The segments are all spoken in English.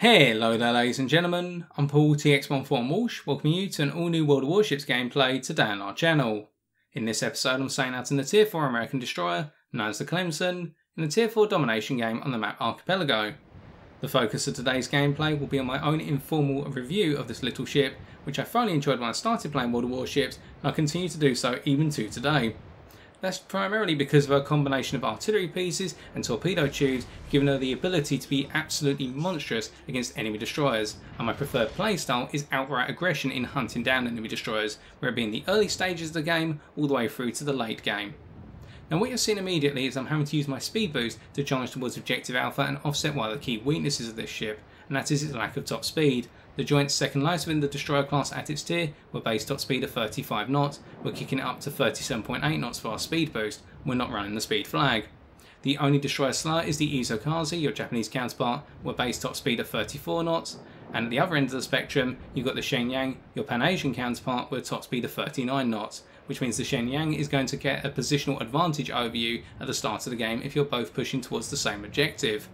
Hello there ladies and gentlemen, I'm Paul TX14 Walsh, welcoming you to an all new World of Warships gameplay today on our channel. In this episode I'm sailing out in the Tier 4 American destroyer, known as the Clemson, in a Tier 4 domination game on the map Archipelago. The focus of today's gameplay will be on my own informal review of this little ship, which I thoroughly enjoyed when I started playing World of Warships, and I continue to do so even to today. That's primarily because of her combination of artillery pieces and torpedo tubes, giving her the ability to be absolutely monstrous against enemy destroyers, and my preferred playstyle is outright aggression in hunting down enemy destroyers, whether it be in the early stages of the game all the way through to the late game. Now what you're seeing immediately is I'm having to use my speed boost to charge towards Objective Alpha and offset one of the key weaknesses of this ship, and that is its lack of top speed. The joint second lowest within the destroyer class at its tier were base top speed of 35 knots, we're kicking it up to 37.8 knots for our speed boost, we're not running the speed flag. The only destroyer slower is the Izokazi, your Japanese counterpart, with base top speed of 34 knots, and at the other end of the spectrum you've got the Shenyang, your Pan-Asian counterpart, with a top speed of 39 knots, which means the Shenyang is going to get a positional advantage over you at the start of the game if you're both pushing towards the same objective.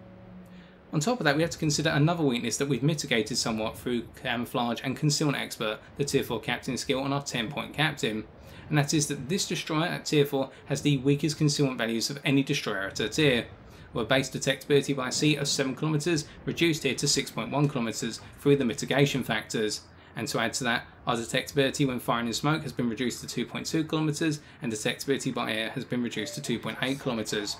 On top of that, we have to consider another weakness that we've mitigated somewhat through Camouflage and Concealment Expert, the Tier 4 Captain skill on our 10-point Captain, and that is that this destroyer at Tier 4 has the weakest concealment values of any destroyer at her tier, with a base detectability by sea of 7 km reduced here to 6.1 km through the mitigation factors. And to add to that, our detectability when firing in smoke has been reduced to 2.2 km and detectability by air has been reduced to 2.8 km.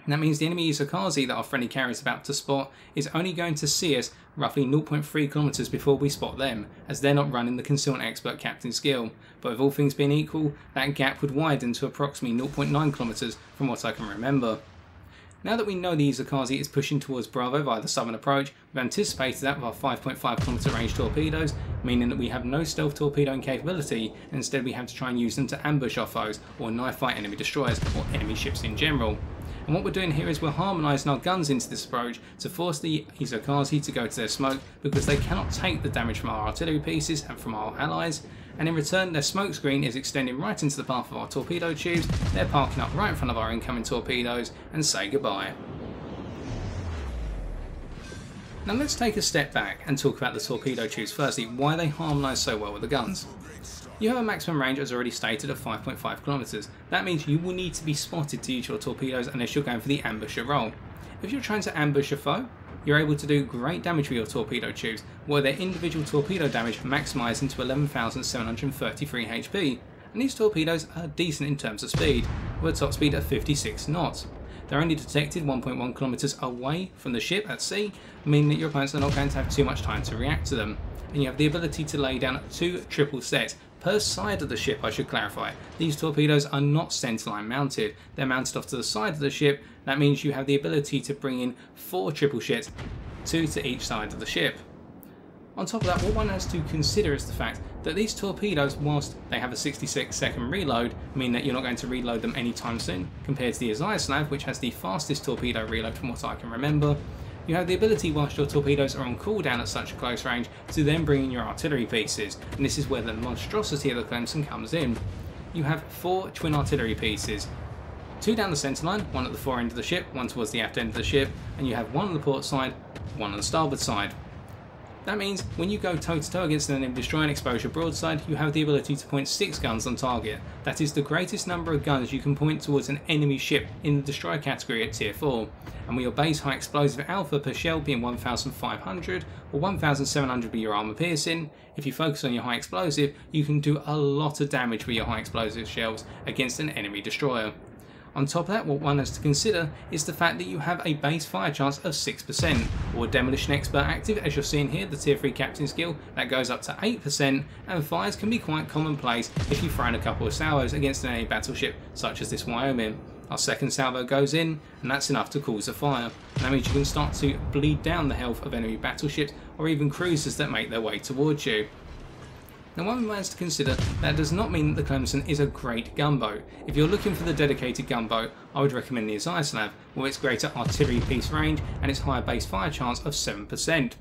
And that means the enemy Izokazi that our friendly carrier is about to spot is only going to see us roughly 0.3 km before we spot them, as they're not running the Concealment Expert Captain skill. But with all things being equal, that gap would widen to approximately 0.9 km from what I can remember. Now that we know the Izokazi is pushing towards Bravo via the southern approach, we've anticipated that with our 5.5 km range torpedoes, meaning that we have no stealth torpedoing capability, and instead we have to try and use them to ambush our foes or knife fight enemy destroyers or enemy ships in general. And what we're doing here is we're harmonising our guns into this approach to force the Izokazi to go to their smoke, because they cannot take the damage from our artillery pieces and from our allies, and in return their smoke screen is extending right into the path of our torpedo tubes, they're parking up right in front of our incoming torpedoes, and say goodbye. Now let's take a step back and talk about the torpedo tubes firstly, why they harmonise so well with the guns. You have a maximum range as already stated of 5.5 km. That means you will need to be spotted to use your torpedoes unless you're going for the ambusher role. If you're trying to ambush a foe, you're able to do great damage with your torpedo tubes, where their individual torpedo damage maximising to 11,733 HP, and these torpedoes are decent in terms of speed, with a top speed of 56 knots. They're only detected 1.1 km away from the ship at sea, meaning that your opponents are not going to have too much time to react to them, and you have the ability to lay down 2 triple sets per side of the ship. I should clarify, these torpedoes are not centerline mounted, they're mounted off to the side of the ship. That means you have the ability to bring in 4 triple sets, 2 to each side of the ship. On top of that, what one has to consider is the fact that these torpedoes, whilst they have a 66-second reload, mean that you're not going to reload them anytime soon, compared to the Aziaslav, which has the fastest torpedo reload from what I can remember. You have the ability, whilst your torpedoes are on cooldown at such a close range, to then bring in your artillery pieces, and this is where the monstrosity of the Clemson comes in. You have 4 twin artillery pieces, 2 down the centre line, 1 at the fore end of the ship, 1 towards the aft end of the ship, and you have 1 on the port side, 1 on the starboard side. That means when you go toe-to-toe against an enemy destroyer and exposure broadside, you have the ability to point 6 guns on target. That is the greatest number of guns you can point towards an enemy ship in the destroyer category at tier 4. And with your base high explosive alpha per shell being 1,500 or 1,700 be your armor piercing, if you focus on your high explosive, you can do a lot of damage with your high explosive shells against an enemy destroyer. On top of that, what one has to consider is the fact that you have a base fire chance of 6%, or Demolition Expert active, as you're seeing here, the tier 3 captain skill, that goes up to 8%, and fires can be quite commonplace if you throw in a couple of salvos against an enemy battleship such as this Wyoming. Our second salvo goes in, and that's enough to cause a fire. And that means you can start to bleed down the health of enemy battleships, or even cruisers that make their way towards you. Now one has to consider that does not mean that the Clemson is a great gunboat. If you're looking for the dedicated gunboat, I would recommend the Aziaslav, with its greater artillery piece range and its higher base fire chance of 7%.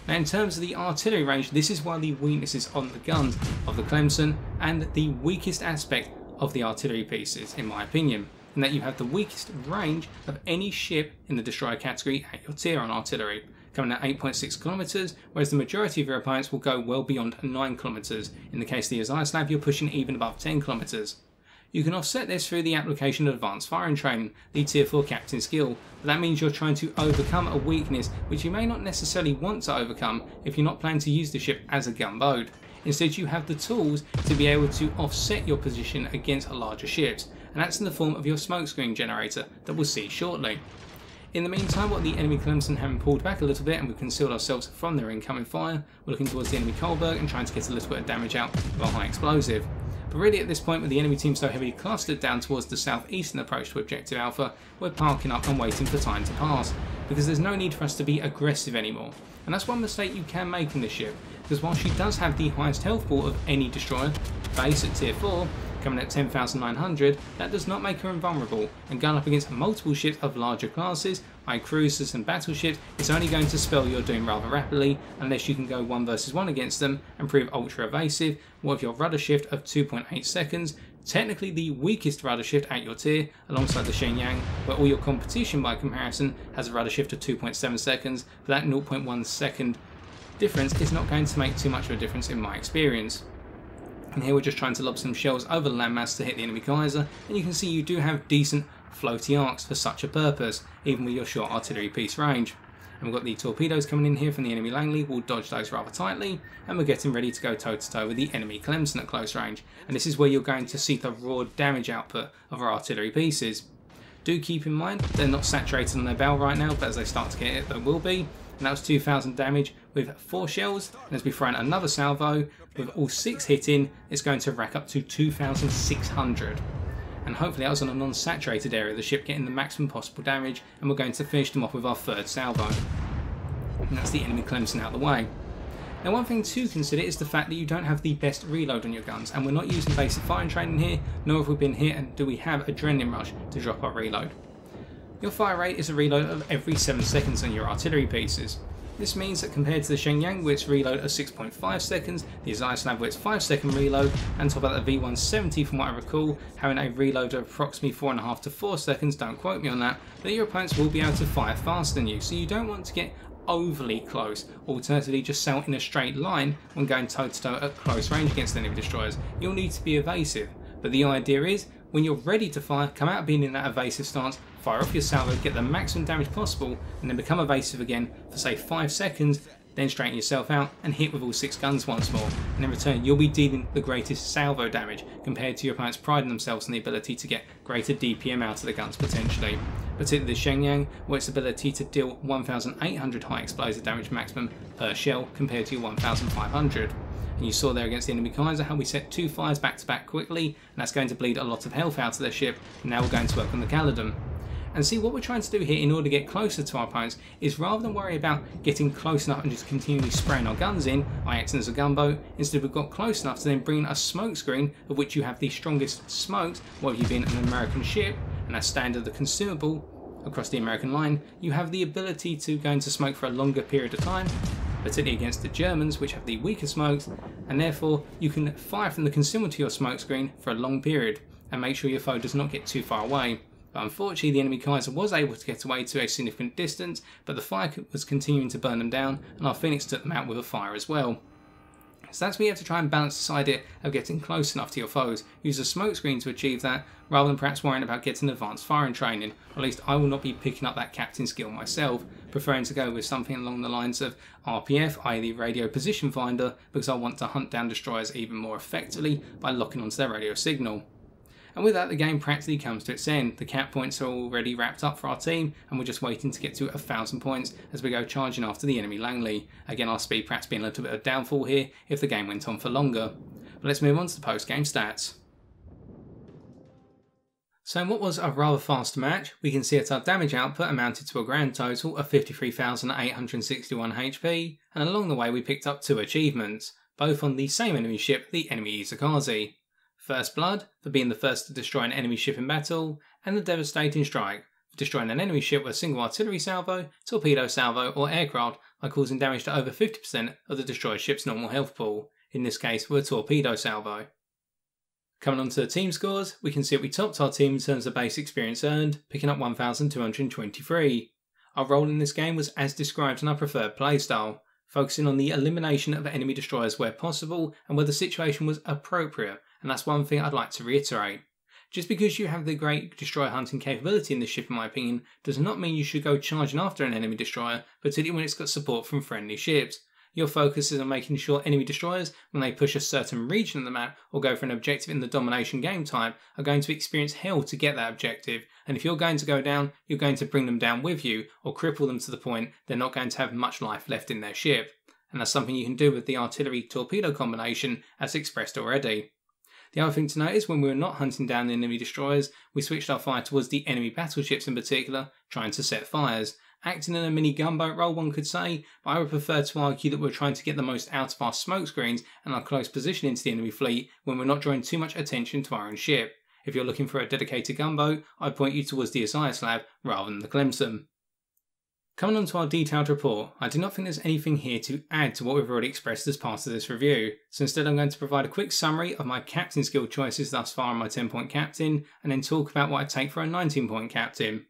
Now in terms of the artillery range, this is one of the weaknesses on the guns of the Clemson, and the weakest aspect of the artillery pieces in my opinion, in that you have the weakest range of any ship in the destroyer category at your tier on artillery. coming at 8.6 kilometers, whereas the majority of your opponents will go well beyond 9 kilometers. In the case of the Azislav, you're pushing even above 10 kilometers. You can offset this through the application of advanced firing training, the tier 4 captain skill, but that means you're trying to overcome a weakness which you may not necessarily want to overcome if you're not planning to use the ship as a gunboat. Instead, you have the tools to be able to offset your position against larger ships, and that's in the form of your smokescreen generator that we'll see shortly. In the meantime, while the enemy Clemson having pulled back a little bit and we've concealed ourselves from their incoming fire, we're looking towards the enemy Kolberg and trying to get a little bit of damage out with a high explosive. But really at this point, with the enemy team so heavily clustered down towards the southeastern approach to Objective Alpha, we're parking up and waiting for time to pass, because there's no need for us to be aggressive anymore. And that's one mistake you can make in this ship, because while she does have the highest health pool of any destroyer, base at tier 4, coming at 10,900, that does not make her invulnerable, and going up against multiple ships of larger classes, like cruisers and battleships, it's only going to spell your doom rather rapidly, unless you can go 1 versus 1 against them and prove ultra evasive, with your rudder shift of 2.8 seconds, technically the weakest rudder shift at your tier, alongside the Shenyang, where all your competition by comparison has a rudder shift of 2.7 seconds, but that 0.1 second difference is not going to make too much of a difference in my experience. And here we're just trying to lob some shells over the landmass to hit the enemy Kaiser, and you can see you do have decent floaty arcs for such a purpose, even with your short artillery piece range. And we've got the torpedoes coming in here from the enemy Langley, we'll dodge those rather tightly, and we're getting ready to go toe to toe with the enemy Clemson at close range, and this is where you're going to see the raw damage output of our artillery pieces. Do keep in mind, they're not saturated on their bow right now, but as they start to get it, they will be. And that was 2,000 damage with 4 shells, and as we throw in another salvo, with all 6 hitting, it's going to rack up to 2,600. And hopefully that was on a non-saturated area of the ship, getting the maximum possible damage, and we're going to finish them off with our 3rd salvo. And that's the enemy Clemson out of the way. Now one thing to consider is the fact that you don't have the best reload on your guns, and we're not using basic firing training here, nor have we been hit and do we have adrenaline rush to drop our reload. Your fire rate is a reload of every 7 seconds on your artillery pieces. This means that compared to the Shenyang, with its reload of 6.5 seconds, the Azislav with its 5-second reload, and top of that the V170 from what I recall, having a reload of approximately 4.5 to 4 seconds, don't quote me on that, but your opponents will be able to fire faster than you, so you don't want to get overly close. Alternatively, just sail in a straight line when going toe to toe at close range against enemy destroyers. You'll need to be evasive, but the idea is, when you're ready to fire, come out being in that evasive stance, fire off your salvo, get the maximum damage possible, and then become evasive again for say 5 seconds, then straighten yourself out and hit with all 6 guns once more. And in return, you'll be dealing the greatest salvo damage compared to your opponents priding themselves on the ability to get greater DPM out of the guns potentially. Particularly the Shenyang, where its ability to deal 1,800 high explosive damage maximum per shell compared to your 1,500. And you saw there against the enemy Kaiser how we set 2 fires back to back quickly, and that's going to bleed a lot of health out of their ship, and now we're going to work on the Caledon. And see, what we're trying to do here in order to get closer to our opponents is, rather than worry about getting close enough and just continually spraying our guns in, acting as a gunboat, instead we've got close enough to then bring a smoke screen of which you have the strongest smokes, whether you've been an American ship, and that's standard the consumable across the American line, you have the ability to go into smoke for a longer period of time, particularly against the Germans, which have the weaker smokes, and therefore you can fire from the consumable to your smoke screen for a long period and make sure your foe does not get too far away. But unfortunately, the enemy Kaiser was able to get away to a significant distance, but the fire was continuing to burn them down, and our Phoenix took them out with a fire as well. So that's where you have to try and balance this idea of getting close enough to your foes. Use a smoke screen to achieve that, rather than perhaps worrying about getting advanced firing training. Or at least I will not be picking up that captain skill myself, preferring to go with something along the lines of RPF, i.e. the radio position finder, because I want to hunt down destroyers even more effectively by locking onto their radio signal. And with that, the game practically comes to its end. The cap points are already wrapped up for our team, and we're just waiting to get to 1,000 points as we go charging after the enemy Langley. Again, our speed perhaps being a little bit of downfall here if the game went on for longer. But let's move on to the post-game stats. So in what was a rather fast match, we can see that our damage output amounted to a grand total of 53,861 HP, and along the way we picked up 2 achievements, both on the same enemy ship, the enemy Izakazi. First Blood, for being the first to destroy an enemy ship in battle, and the Devastating Strike, for destroying an enemy ship with a single artillery salvo, torpedo salvo, or aircraft by causing damage to over 50% of the destroyed ship's normal health pool, in this case with a torpedo salvo. Coming on to the team scores, we can see that we topped our team in terms of base experience earned, picking up 1,223. Our role in this game was as described in our preferred playstyle, focusing on the elimination of enemy destroyers where possible and where the situation was appropriate, and that's one thing I'd like to reiterate. Just because you have the great destroyer hunting capability in this ship in my opinion, does not mean you should go charging after an enemy destroyer, particularly when it's got support from friendly ships. Your focus is on making sure enemy destroyers, when they push a certain region of the map or go for an objective in the domination game type, are going to experience hell to get that objective, and if you're going to go down, you're going to bring them down with you or cripple them to the point they're not going to have much life left in their ship. And that's something you can do with the artillery torpedo combination as expressed already. The other thing to note is when we were not hunting down the enemy destroyers, we switched our fire towards the enemy battleships in particular, trying to set fires. Acting in a mini gunboat role, one could say, but I would prefer to argue that we're trying to get the most out of our smoke screens and our close position into the enemy fleet when we're not drawing too much attention to our own ship. If you're looking for a dedicated gunboat, I'd point you towards the Isaiah slab rather than the Clemson. Coming on to our detailed report, I do not think there's anything here to add to what we've already expressed as part of this review, so instead I'm going to provide a quick summary of my captain skill choices thus far on my 10-point captain, and then talk about what I take for a 19-point captain.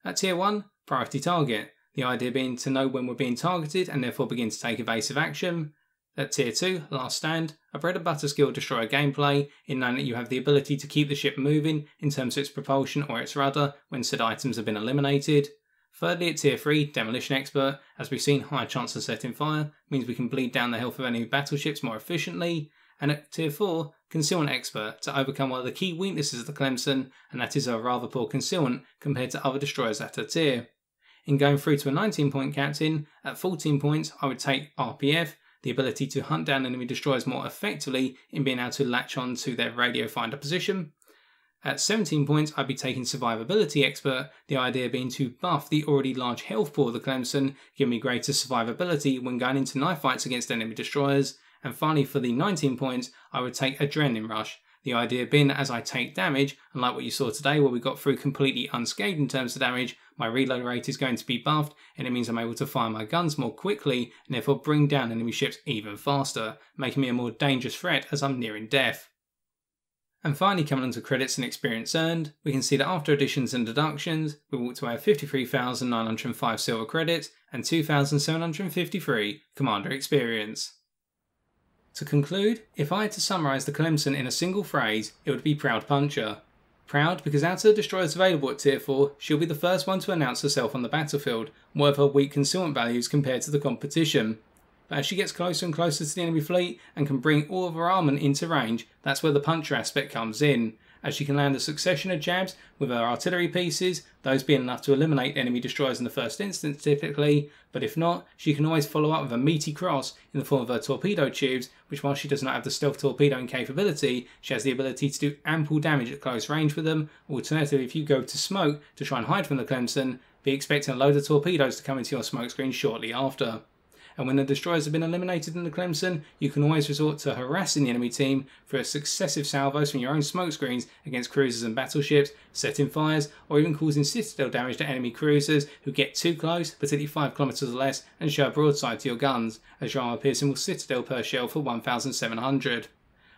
At tier 1, priority target, the idea being to know when we're being targeted and therefore begin to take evasive action. At tier 2, last stand, a bread and butter skill destroyer gameplay, in knowing that you have the ability to keep the ship moving in terms of its propulsion or its rudder when said items have been eliminated. Thirdly, at tier 3, demolition expert, as we've seen higher chance of setting fire, means we can bleed down the health of enemy battleships more efficiently. And at tier 4, concealment expert, to overcome one of the key weaknesses of the Clemson, and that is a rather poor concealment compared to other destroyers at her tier. In going through to a 19-point captain, at 14 points I would take RPF, the ability to hunt down enemy destroyers more effectively in being able to latch on to their radio finder position. At 17 points I'd be taking survivability expert, the idea being to buff the already large health pool of the Clemson, giving me greater survivability when going into knife fights against enemy destroyers. And finally for the 19 points I would take adrenaline rush, the idea being that as I take damage, unlike what you saw today where we got through completely unscathed in terms of damage, my reload rate is going to be buffed and it means I'm able to fire my guns more quickly and therefore bring down enemy ships even faster, making me a more dangerous threat as I'm nearing death. And finally, coming on to credits and experience earned, we can see that after additions and deductions, we walked away with 53,905 silver credits and 2,753 commander experience. To conclude, if I had to summarise the Clemson in a single phrase, it would be Proud Puncher. Proud because out of the destroyers available at tier 4, she'll be the first one to announce herself on the battlefield, what of her weak concealment values compared to the competition. But as she gets closer and closer to the enemy fleet and can bring all of her armament into range, that's where the puncher aspect comes in, as she can land a succession of jabs with her artillery pieces, those being enough to eliminate enemy destroyers in the first instance typically, but if not, she can always follow up with a meaty cross in the form of her torpedo tubes, which while she does not have the stealth torpedoing capability, she has the ability to do ample damage at close range with them. Alternatively, if you go to smoke to try and hide from the Clemson, be expecting a load of torpedoes to come into your smoke screen shortly after. And when the destroyers have been eliminated in the Clemson, you can always resort to harassing the enemy team through successive salvos from your own smoke screens against cruisers and battleships, setting fires, or even causing citadel damage to enemy cruisers who get too close, particularly 5 kilometers or less, and show a broadside to your guns, as your armor piercing will citadel per shell for 1,700.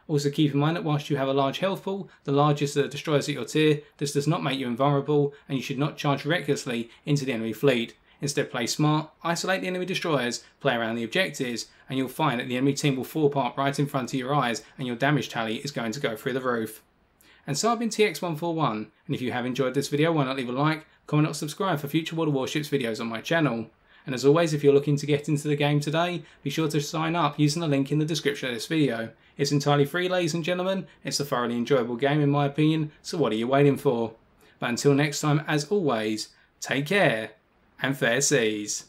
Also keep in mind that whilst you have a large health pool, the largest of the destroyers at your tier, this does not make you invulnerable, and you should not charge recklessly into the enemy fleet. Instead, play smart, isolate the enemy destroyers, play around the objectives, and you'll find that the enemy team will fall apart right in front of your eyes and your damage tally is going to go through the roof. And so I've been TX141, and if you have enjoyed this video, why not leave a like, comment or subscribe for future World of Warships videos on my channel. And as always, if you're looking to get into the game today, be sure to sign up using the link in the description of this video. It's entirely free, ladies and gentlemen, it's a thoroughly enjoyable game in my opinion, so what are you waiting for? But until next time, as always, take care and fair seas.